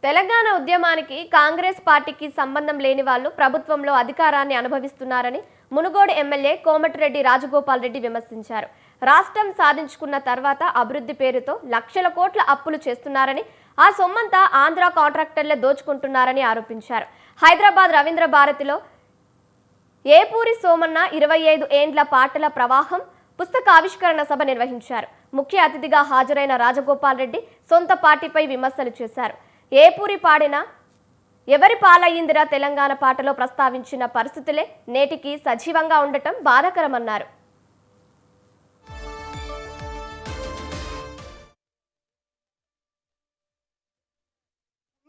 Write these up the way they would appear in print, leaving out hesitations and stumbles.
తెలంగాణ ఉద్యమానికి కాంగ్రెస్ పార్టీకి సంబంధం లేని వాళ్ళు ప్రభుత్వంలో అధికారాన్ని అనుభవిస్తున్నారని మునుగోడు ఎమ్మెల్యే కోమటిరెడ్డి రాజగోపాల్ రెడ్డి విమర్శించారు. రాష్ట్రం సాధించుకున్న తర్వాత అభివృద్ధి పేరుతో లక్షల కోట్ల అప్పులు చేస్తున్నారని, ఆ సొమ్మంతా ఆంధ్ర కాంట్రాక్టర్లే దోచుకుంటున్నారని ఆరోపించారు. హైదరాబాద్ రవీంద్ర భారతిలో ఏపూరి సోమన్న 25 ఏండ్ల పాటల ప్రవాహం పుస్తక ఆవిష్కరణ సభ నిర్వహించారు. ముఖ్య అతిథిగా హాజరైన రాజగోపాల్ రెడ్డి సొంత పార్టీపై విమర్శలు చేశారు. ఏపూరి పాడిన ఎవరి పాలయ్యిందిరా తెలంగాణ పాటలో ప్రస్తావించిన పరిస్థితులే నేటికి సజీవంగా ఉండటం బాధాకరమన్నారు.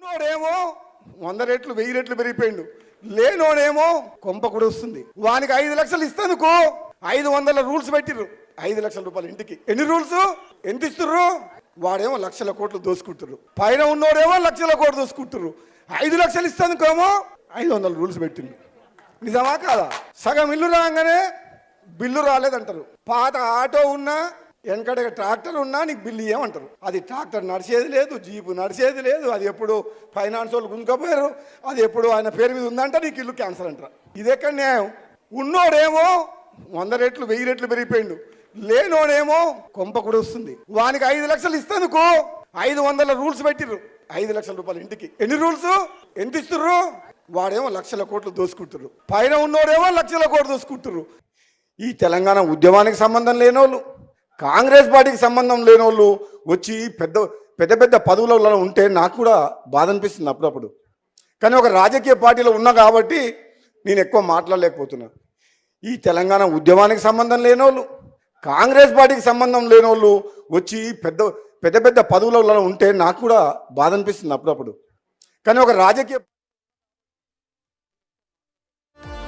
ఉన్నోడేమో 100 రెట్లు 1000 రెట్లు పెరిగిపోయిండు, లేనోడేమో కొంప కూడా వస్తుంది. వానికి 5 లక్షలు ఇస్తేందుకు 500 రూల్స్ పెట్టిర్రు. 5 లక్షల రూపాయలు ఇంటికి ఎన్ని రూల్స్ ఎంత ఇస్తుర్రు? వాడేమో లక్షల కోట్లు దోసుకుంటారు, పైన ఉన్నోడేమో లక్షల కోట్లు దోసుకుంటారు. 5 లక్షలు ఇస్తేందుకేమో 500 రూల్స్ పెట్టిండు. నిజమా కాదా? సగం ఇల్లు రాగానే బిల్లు రాలేదంటారు. పాత ఆటో ఉన్నా వెనకడ ట్రాక్టర్ ఉన్నా నీకు బిల్లు ఏమంటారు. అది ట్రాక్టర్ నడిచేది లేదు, జీపు నడిచేది లేదు, అది ఎప్పుడు ఫైనాన్స్ వాళ్ళు గుంజుకపోయారు, అది ఎప్పుడు ఆయన పేరు మీద ఉందంటే నీకు ఇల్లు క్యాన్సర్ అంటారు. ఇది ఎక్కడ న్యాయం? ఉన్నోడేమో 100 రెట్లు 1000 రెట్లు పెరిగిపోయిండు, లేనోడేమో కొంప కూడా వస్తుంది. వానికి 5 లక్షలు ఇస్తేందుకు 500 రూల్స్ పెట్టిర్రు. 5 లక్షల రూపాయలు ఇంటికి ఎన్ని రూల్స్ ఎంత ఇస్తుర్రు? వాడేమో లక్షల కోట్లు దోసుకుంటారు, పైన ఉన్నోడేమో లక్షల కోట్లు దోసుకుంటారు. ఈ తెలంగాణ ఉద్యమానికి సంబంధం లేనోళ్ళు, కాంగ్రెస్ పార్టీకి సంబంధం లేనోళ్ళు వచ్చి పెద్ద పెద్ద పదవులలో ఉంటే నాకు కూడా బాధ అనిపిస్తుంది అప్పుడప్పుడు. కానీ ఒక రాజకీయ పార్టీలో ఉన్నా కాబట్టి నేను ఎక్కువ మాట్లాడలేకపోతున్నా. ఈ తెలంగాణ ఉద్యమానికి సంబంధం లేనోళ్ళు, కాంగ్రెస్ పార్టీకి సంబంధం లేనోళ్ళు వచ్చి పెద్ద పదవులలో ఉంటే నాకు కూడా బాధ అనిపిస్తుంది అప్పుడప్పుడు. కానీ ఒక రాజకీయ